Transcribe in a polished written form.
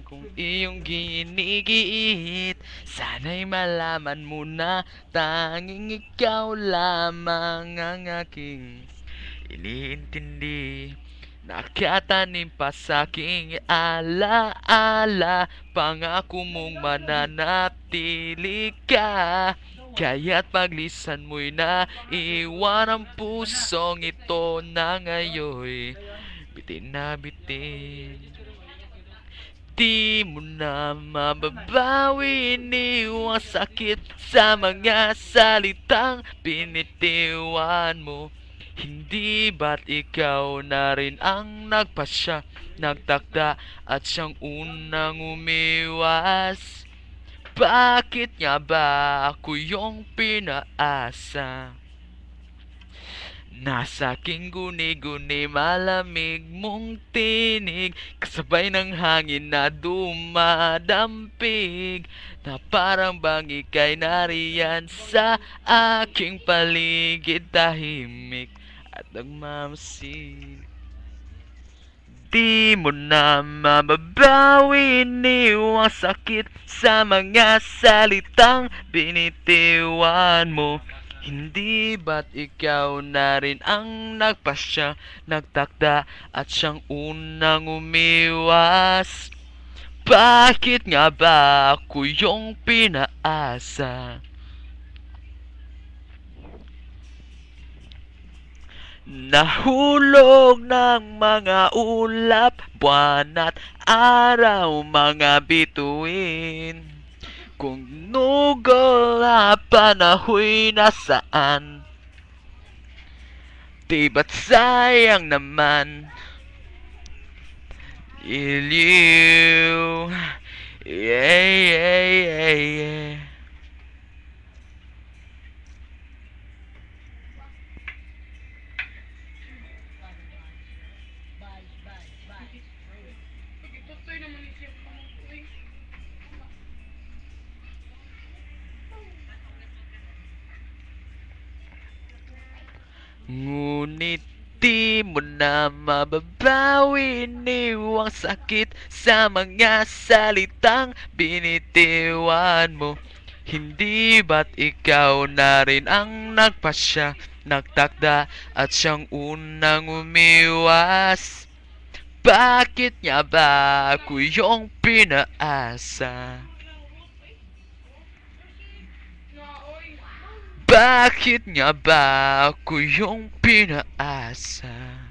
kung iyong ginigiit. Sana'y malaman mo na tanging ikaw lamang ang aking iniintindi. Nakatanim pa sa'king alaala, pangako mong mananatili ka. Kaya't paglisan mo'y naiwan ang pusong ito na ngayon bitin na bitin. Di mo na mababawi, iniwang sakit sa mga salitang binitiwan mo. Hindi ba't ikaw na rin ang nagpasya, nagtakda at siyang unang umiwas? Bakit nga ba ako yung pinaasa? Nasa aking guni-guni malamig mong tinig, kasabay ng hangin na dumadampig, na parang bang ika'y nariyan sa aking paligid, tahimik at nagmamasid. Di mo na mababawi, iniwang sakit sa mga salitang binitiwan mo. Hindi ba't ikaw na rin ang nagpasya, nagtakda at siyang unang umiwas? Bakit nga ba ako yung pinaasa? Nahulog ng mga ulap, buwan at araw, mga bituin. Kung nugol na panahoy nasaan, di ba't sayang naman iliw. Yeah, yeah, yeah, yeah. Ngunit di mo na mababawi, iniwang sakit sa mga salitang binitiwan mo. Hindi ba't ikaw na rin ang nagpasya, nagtakda at siyang unang umiwas? Bakit nga ba ako yung pinaasa? Bakit nga ba ako yung pinaasa?